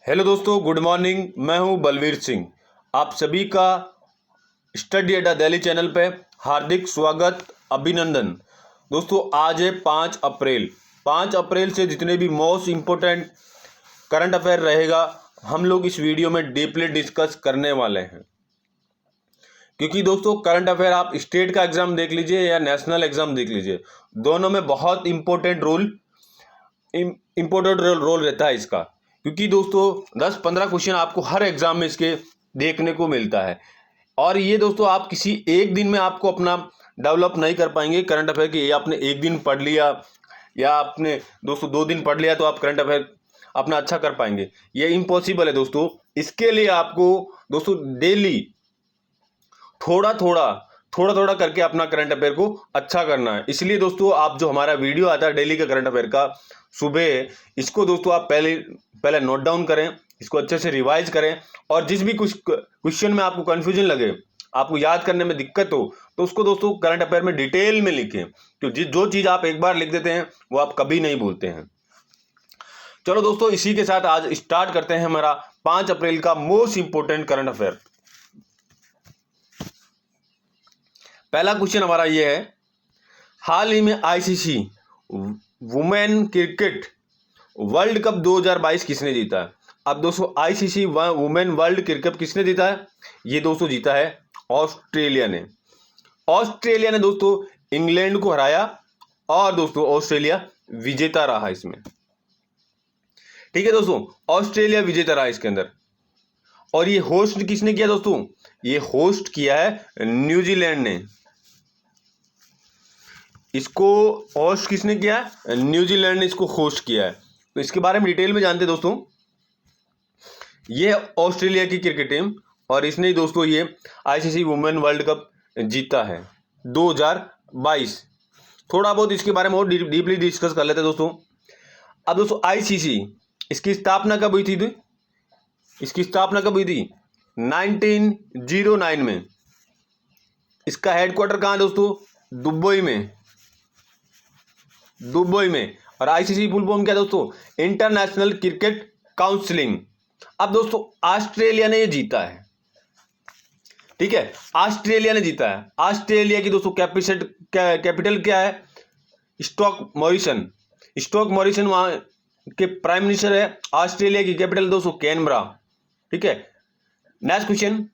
Hello दोस्तों, good morning. मैं हूं बलवीर सिंह। आप सभी का स्टडी अड्डा दिल्ली चैनल पे हार्दिक स्वागत, अभिनंदन। दोस्तों, आज है 5 अप्रैल। 5 अप्रैल से जितने भी मोस्ट इम्पोर्टेंट करंट अफेयर रहेगा, हम लोग इस वीडियो में डीपली डिस्कस करने वाले हैं। क्योंकि दोस्तों, करंट अफेयर आप स्टेट का एग्जाम देख लीजिए या नेशनल एग्जाम देख लीजिए, दोनों में बहुत इंपॉर्टेंट रोल रहता है इसका। क्योंकि दोस्तों 10-15 क्वेश्चन आपको हर एग्जाम में इसके देखने को मिलता है। और ये दोस्तों आप किसी एक दिन में आपको अपना डेवलप नहीं कर पाएंगे करंट अफेयर की। ये आपने एक दिन पढ़ लिया या आपने दोस्तों 2 दिन पढ़ लिया तो आप करंट अफेयर अपना अच्छा कर पाएंगे, ये इम्पॉसिबल है दोस्तों। इसके लिए आपको दोस्तों डेली थोड़ा थोड़ा करके अपना करंट अफेयर को अच्छा करना है। इसलिए दोस्तों आप जो हमारा वीडियो आता है डेली का करंट अफेयर का सुबह, इसको दोस्तों आप पहले नोट डाउन करें, इसको अच्छे से रिवाइज करें। और जिस भी कुछ क्वेश्चन में आपको कंफ्यूजन लगे, आपको याद करने में दिक्कत हो, तो उसको दोस्तों करंट अफेयर में डिटेल में लिखें। तो जो चीज़ आप एक बार लिख देते हैं वो आप कभी नहीं भूलते हैं। चलो दोस्तों, इसी के साथ आज स्टार्ट करते हैं हमारा 5 अप्रैल का मोस्ट इंपोर्टेंट करंट अफेयर। पहला क्वेश्चन हमारा ये है, हाल ही में ICC women cricket world cup 2022 किसने जीता है? अब दोस्तों आईसीसी वुमेन वर्ल्ड क्रिकेट किसने जीता है? ये दोस्तों जीता है ऑस्ट्रेलिया ने। ऑस्ट्रेलिया ने दोस्तों इंग्लैंड को हराया और दोस्तों ऑस्ट्रेलिया विजेता रहा इसमें। ठीक है दोस्तों, ऑस्ट्रेलिया विजेता रहा इसके अंदर। और ये होस्ट किसने किया दोस्तों? ये होस्ट किया है न्यूजीलैंड ने। इसको होस्ट किसने किया है? न्यूजीलैंड ने इसको होस्ट किया है। तो इसके बारे में डिटेल में जानते हैं दोस्तों। ये है ऑस्ट्रेलिया की क्रिकेट टीम और इसने ही दोस्तों ये आईसीसी वुमेन वर्ल्ड कप जीता है 2022। थोड़ा बहुत इसके बारे में और डीपली डिस्कस कर लेते हैं दोस्तों। अब दोस्तों आईसीसी, इसकी स्थापना कब हुई थी? इसकी स्थापना कब हुई थी? 1909 में। इसका हेडक्वार्टर कहाँ है दोस्तों? दुबई में। और आईसीसी फुल फॉर्म क्या है दोस्तों? International cricket counselling. अब दोस्तों ऑस्ट्रेलिया ने ये जीता है। ठीक है, ऑस्ट्रेलिया ने जीता है। ऑस्ट्रेलिया की दोस्तों कैपिटल क्या है? स्टॉक मॉरिसन वहां के प्राइम मिनिस्टर है। ऑस्ट्रेलिया की कैपिटल दोस्तों कैनबरा। ठीक है, नेक्स्ट क्वेश्चन,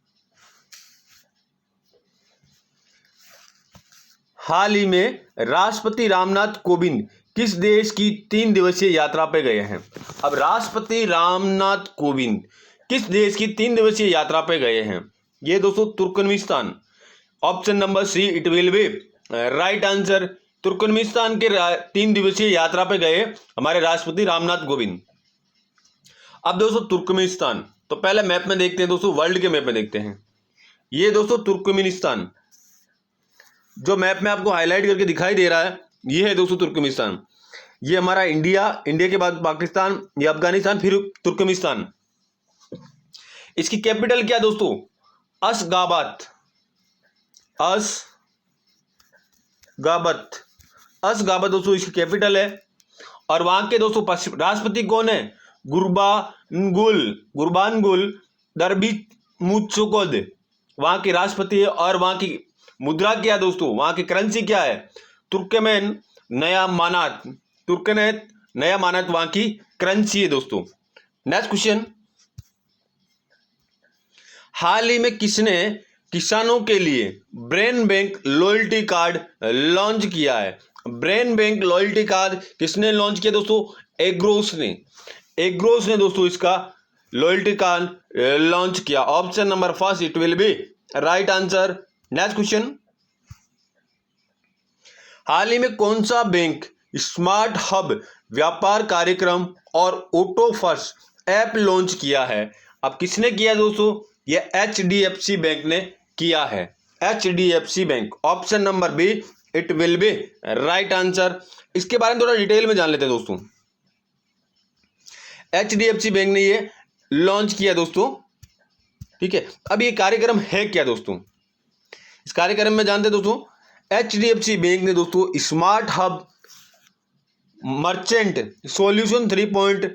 हाल ही में राष्ट्रपति रामनाथ कोविंद किस देश की 3 दिवसीय यात्रा पे गए हैं? अब राष्ट्रपति रामनाथ कोविंद किस देश की 3 दिवसीय यात्रा पे गए हैं? ये दोस्तों Turkmenistan. Option number C it will be right answer. Turkmenistan के 3 दिवसीय यात्रा पे गए हमारे राष्ट्रपति रामनाथ कोविंद। अब दोस्तों तुर्कमेनिस्तान, तो पहले मैप में देखते हैं दोस्तों, वर्ल्ड के मैप में देखते हैं। ये दोस्तों तुर्कमेनिस्तान जो मैप में आपको हाईलाइट करके दिखाई दे रहा है, ये है दोस्तों तुर्कमेनिस्तान। ये हमारा इंडिया के बाद पाकिस्तान, ये अफगानिस्तान, फिर तुर्कमेनिस्तान। इसकी कैपिटल क्या है दोस्तों? अशगाबत दोस्तों इसकी कैपिटल है। और वहां के दोस्तों राष्ट्रपति कौन है? गुरबानगुल दरबीमुत्सोकोद वहां के राष्ट्रपति है। और वहां की मुद्रा क्या है दोस्तों? वहां की करेंसी क्या है? तुर्कमेन नया मानात वहां की करेंसी है दोस्तों। नेक्स्ट क्वेश्चन, हाल ही में किसने किसानों के लिए brain bank loyalty card launch किया है? ब्रेन बैंक लॉयल्टी कार्ड किसने लॉन्च किया दोस्तों? एग्रोस ने दोस्तों इसका लॉयल्टी कार्ड लॉन्च किया। Option number first it will be right answer. Next question, हाल ही में कौन सा बैंक स्मार्ट हब व्यापार कार्यक्रम और ऑटो फर्स्ट ऐप लॉन्च किया है? अब किसने किया दोस्तों? ये HDFC बैंक ने किया है। HDFC bank, option number B it will be right answer. इसके बारे में थोड़ा डिटेल में जान लेते हैं दोस्तों। HDFC बैंक ने ये लॉन्च किया दोस्तों। ठीक है, अब ये कार्यक्रम है क्या दोस्तों? इस कार्यक्रम में जानते हैं दोस्तों, HDFC बैंक ने दोस्तों smart hub merchant solution 3.0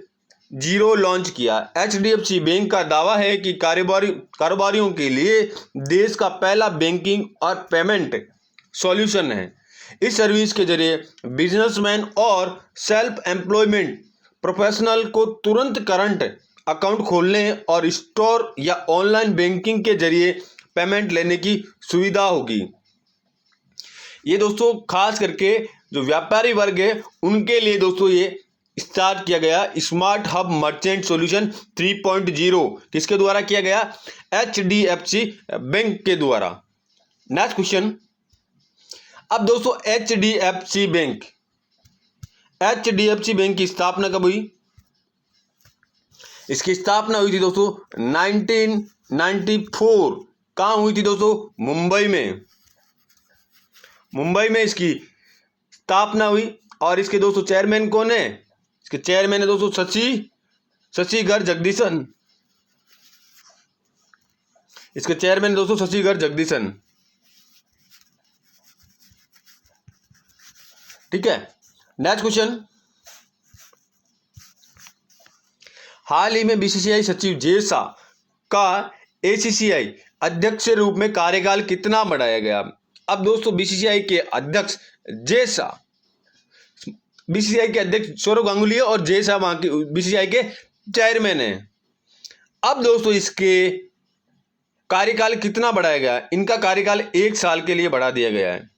launch किया। HDFC बैंक का दावा है कि कारोबारियों के लिए देश का पहला बैंकिंग और पेमेंट सॉल्यूशन है। इस सर्विस के जरिए बिजनेसमैन और सेल्फ एम्प्लॉयमेंट प्रोफेशनल को तुरंत करंट अकाउंट खोलने और स्टोर या ऑनलाइन बैंकिंग के जरिए पेमेंट लेने की सुविधा होगी। ये दोस्तों खास करके जो व्यापारी वर्ग है उनके लिए दोस्तों ये स्टार्ट किया गया स्मार्ट हब मर्चेंट सॉल्यूशन 3.0 किसके द्वारा किया गया? HDFC बैंक के द्वारा। Next question. अब दोस्तों HDFC बैंक की स्थापना कब हुई? इसकी स्थापना हुई थी दोस्तों 1994। कहां हुई थी दोस्तों? मुंबई में इसकी स्थापना हुई। और इसके दोस्तों चेयरमैन कौन है? इसके चेयरमैन है दोस्तों शशिधर जगदीशन। इसके चेयरमैन है दोस्तों शशिधर जगदीशन। ठीक है। Next question. हाल ही में BCCI सचिव जय शाह का ACCI अध्यक्ष के रूप में कार्यकाल कितना बढ़ाया गया? अब दोस्तों BCCI के अध्यक्ष जय शाह, BCCI के अध्यक्ष सौरव गांगुली है और जय शाह वहां के BCCI के चेयरमैन है। अब दोस्तों इसके कार्यकाल कितना बढ़ाया गया? इनका कार्यकाल 1 साल के लिए बढ़ा दिया गया है।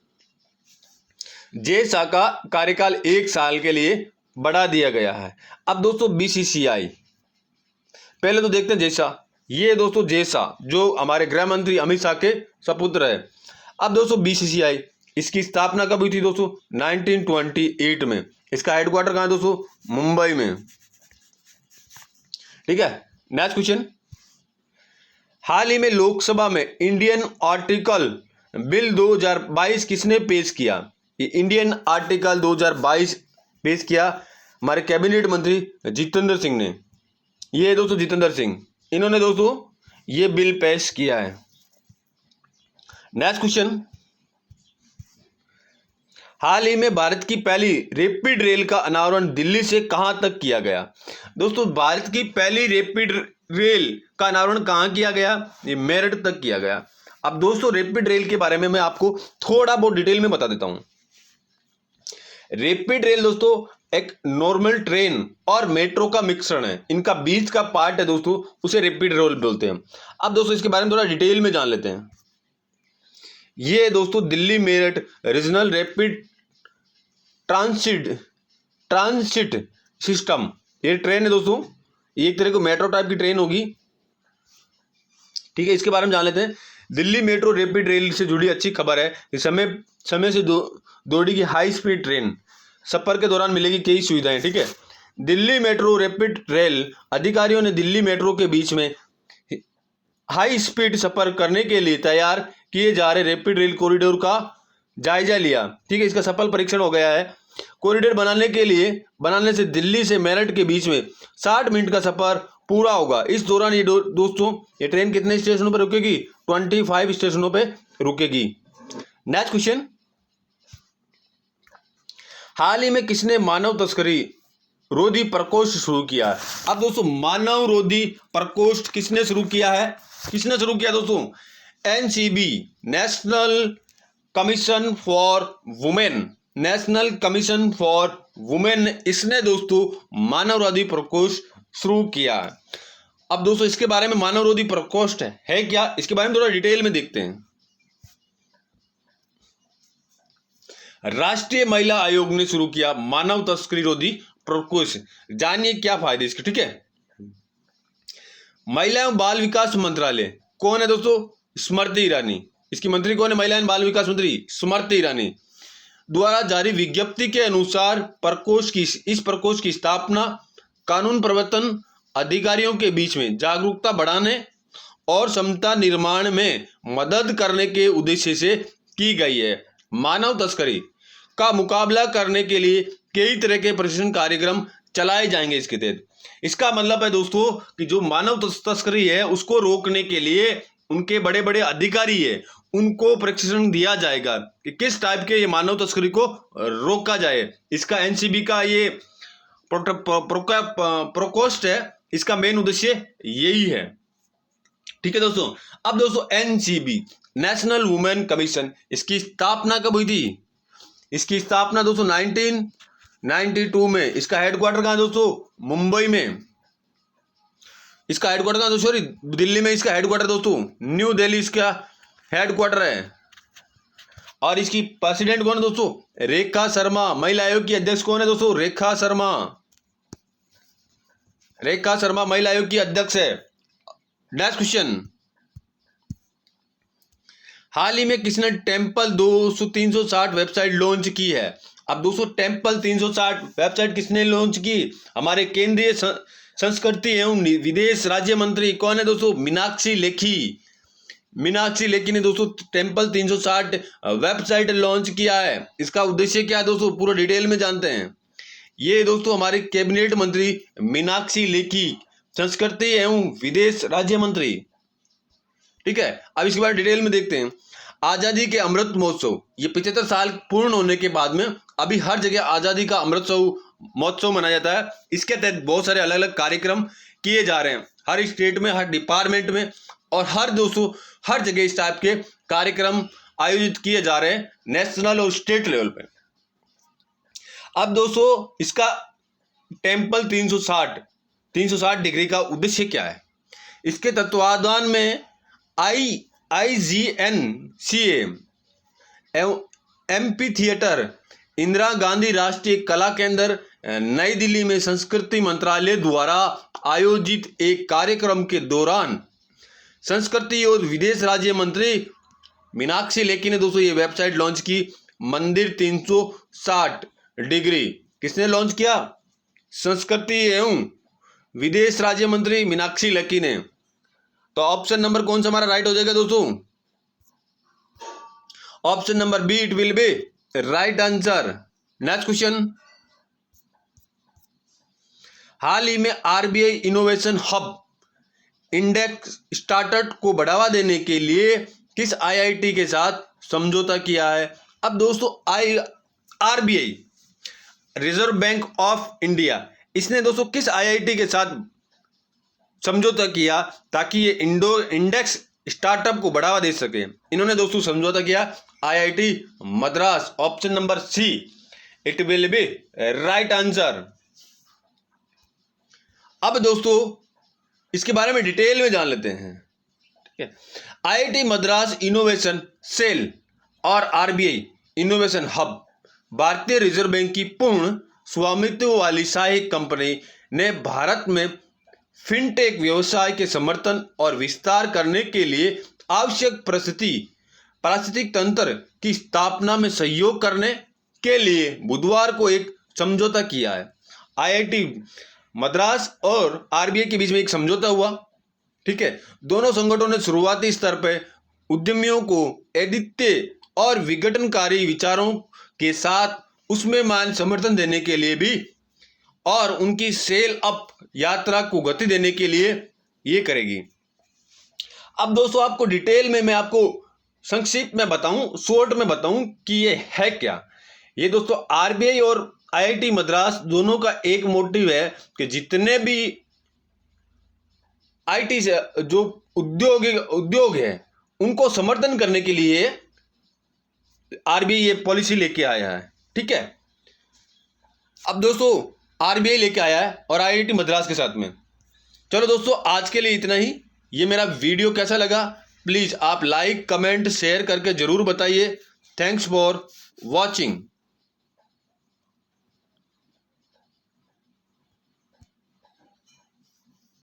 जय शाह का कार्यकाल 1 साल के लिए बढ़ा दिया गया है। अब दोस्तों BCCI पहले तो देखते हैं जय शाह। ये दोस्तों जय शाह जो हमारे गृह मंत्री अमित शाह के सपुत्र है। अब दोस्तों BCCI इसकी स्थापना कब हुई थी दोस्तों? 1928 में। इसका हेडक्वार्टर कहां है दोस्तों? मुंबई में। ठीक है। Next question. हाल ही में लोकसभा में इंडियन आर्टिकल बिल 2022 किसने पेश किया? ये इंडियन आर्टिकल 2022 पेश किया हमारे कैबिनेट मंत्री जितेंद्र सिंह ने। ये दोस्तों जितेंद्र सिंह, इन्होंने दोस्तों ये बिल पेश किया है। Next question. हाल ही में भारत की पहली रैपिड रेल का अनावरण दिल्ली से कहां तक किया गया? दोस्तों भारत की पहली रैपिड रेल का अनावरण कहां किया गया? ये मेरठ तक किया गया। अब दोस्तों रैपिड रेल के बारे में मैं आपको थोड़ा बहुत डिटेल में बता देता हूं। रैपिड रेल दोस्तों एक नॉर्मल ट्रेन और मेट्रो का मिश्रण है। इनका बीच का पार्ट है दोस्तों, उसे रैपिड रेल बोलते हैं। अब दोस्तों इसके बारे में थोड़ा डिटेल में जान लेते हैं। ये दोस्तों Delhi Meerut regional rapid transit system ये ट्रेन है दोस्तों। ये एक तरह की मेट्रो टाइप की ट्रेन होगी। ठीक है, इसके बारे में जान लेते हैं। दिल्ली मेट्रो रैपिड रेल से जुड़ी अच्छी खबर है कि समय से दौड़ेगी हाई स्पीड ट्रेन। सफर के दौरान मिलेगी कई सुविधाएं। ठीक है, दिल्ली मेट्रो रैपिड रेल अधिकारियों ने दिल्ली मेट्रो के बीच में हाई स्पीड सफर करने के लिए तैयार किए जा रहे रैपिड रेल कॉरिडोर का जायजा लिया। ठीक है, इसका सफल परीक्षण हो गया है। कॉरिडोर बनाने से दिल्ली से मेरठ के बीच में 60 मिनट का सफर पूरा होगा। इस दौरान ये दोस्तों ये ट्रेन कितने स्टेशनों पर रुकेगी? 25 स्टेशनों पर रुकेगी। Next question. हाल ही में किसने मानव तस्करी रोधी प्रकोष्ठ शुरू किया? अब दोस्तों मानव रोधी प्रकोष्ठ किसने शुरू किया है? दोस्तों NCB national commission for women इसने दोस्तों मानवरोधी प्रकोष्ठ शुरू किया। अब दोस्तों इसके बारे में मानवरोधी प्रकोष्ठ है क्या, इसके बारे में थोड़ा डिटेल में देखते हैं। राष्ट्रीय महिला आयोग ने शुरू किया मानव तस्करी रोधी प्रकोष्ठ। जानिए क्या फायदे इसके। ठीक है, महिला एवं बाल विकास मंत्रालय कौन है दोस्तों? स्मृति ईरानी। इसकी मंत्री कौन है? महिला एवं बाल विकास मंत्री स्मृति ईरानी द्वारा जारी विज्ञप्ति के अनुसार इस प्रकोष्ठ की स्थापना कानून प्रवर्तन अधिकारियों के बीच में जागरूकता बढ़ाने और क्षमता निर्माण में मदद करने के उद्देश्य से की गई है। मानव तस्करी का मुकाबला करने के लिए कई तरह के प्रशिक्षण कार्यक्रम चलाए जाएंगे इसके तहत। इसका मतलब है दोस्तों कि जो मानव तस्करी है उसको रोकने के लिए उनके बड़े बड़े अधिकारी है उनको प्रशिक्षण दिया जाएगा कि किस टाइप के ये मानव तस्करी को रोका जाए। इसका NCB का ये प्रोकोस्ट है, इसका मेन उद्देश्य यही है। ठीक है दोस्तों। अब दोस्तों एनसीबी, नेशनल वुमेन कमीशन, इसकी स्थापना कब हुई थी? इसकी स्थापना दोस्तों 1992 में। इसका हेडक्वार्टर कहाँ दोस्तों? मुंबई में। इसका हेडक्वार्टर कहाँ दोस्तों? सॉरी, दिल्ली में इसका हेडक्वार्टर दोस्तों, न्यू दिल्ली इसका हेडक्वार्टर है। और इसकी प्रेसिडेंट कौन है दोस्तों? रेखा शर्मा। महिला आयोग की अध्यक्ष कौन है दोस्तों? रेखा शर्मा। रेखा शर्मा महिला आयोग की अध्यक्ष है। नेक्स्ट क्वेश्चन, हाल ही में किसने टेम्पल 360 वेबसाइट लॉन्च की है? अब दोस्तों टेम्पल 360 वेबसाइट किसने लॉन्च की? हमारे केंद्रीय संस्कृति एवं विदेश राज्य मंत्री कौन है दोस्तों? मीनाक्षी लेखी। मीनाक्षी लेखी ने दोस्तों टेम्पल 360 वेबसाइट लॉन्च किया है। इसका उद्देश्य क्या है दोस्तों? पूरा डिटेल में जानते हैं। ये दोस्तों हमारे कैबिनेट मंत्री मीनाक्षी लेखी, संस्कृति एवं विदेश राज्य मंत्री। ठीक है, अब इसके बाद डिटेल में देखते हैं। आजादी के अमृत महोत्सव, ये 75 साल पूर्ण होने के बाद में अभी हर जगह आजादी का अमृत महोत्सव मनाया जाता है। इसके तहत बहुत सारे अलग अलग कार्यक्रम किए जा रहे हैं, हर स्टेट में, हर डिपार्टमेंट में, और हर जगह इस टाइप के कार्यक्रम आयोजित किए जा रहे हैं, नेशनल और स्टेट लेवल पे। अब दोस्तों इसका टेम्पल 360 डिग्री का उद्देश्य क्या है? इसके तत्वाधान में IGNCA एवं MP थिएटर, इंदिरा गांधी राष्ट्रीय कला केंद्र, नई दिल्ली में संस्कृति मंत्रालय द्वारा आयोजित एक कार्यक्रम के दौरान संस्कृति और विदेश राज्य मंत्री मीनाक्षी लेखी ने दोस्तों ये वेबसाइट लॉन्च की, मंदिर 360 डिग्री। किसने लॉन्च किया? संस्कृति एवं विदेश राज्य मंत्री मीनाक्षी लेखी ने। तो ऑप्शन नंबर कौन सा हमारा राइट हो जाएगा दोस्तों? Option number B, it will be right answer. Next question, हाल ही में RBI innovation hub index startup को बढ़ावा देने के लिए किस IIT के साथ समझौता किया है? अब दोस्तों RBI, reserve bank of India, इसने दोस्तों किस IIT के साथ समझौता किया ताकि ये इंडेक्स स्टार्टअप को बढ़ावा दे सके? इन्होंने दोस्तों समझौता किया IIT Madras. Option number C, it will be right answer. अब दोस्तों इसके बारे में डिटेल में जान लेते हैं। ठीक है, IIT मद्रास इनोवेशन सेल और RBI इनोवेशन हब भारतीय रिजर्व बैंक की पूर्ण स्वामित्व वाली सहायक कंपनी ने भारत में फिनटेक व्यवसाय के समर्थन और विस्तार करने के लिए आवश्यक पारिस्थितिक तंत्र की स्थापना में सहयोग करने के लिए बुधवार को एक समझौता किया है। IIT मद्रास और RBI के बीच में एक समझौता हुआ। ठीक है, दोनों संगठनों ने शुरुआती स्तर पर उद्यमियों को अद्वितीय और विघटनकारी विचारों के साथ उसमें मान समर्थन देने के लिए भी और उनकी सेल अप यात्रा को गति देने के लिए ये करेगी। अब दोस्तों आपको डिटेल में मैं आपको संक्षिप्त में बताऊं, शॉर्ट में बताऊं कि ये है क्या। ये दोस्तों RBI और IIT मद्रास दोनों का एक मोटिव है कि जितने भी IT से जो उद्योग है उनको समर्थन करने के लिए RBI ये पॉलिसी लेके आया है। ठीक है, अब दोस्तों RBI लेके आया है और IIT मद्रास के साथ में। चलो दोस्तों आज के लिए इतना ही। ये मेरा वीडियो कैसा लगा प्लीज़ आप लाइक, कमेंट, शेयर करके ज़रूर बताइए। Thanks for watching.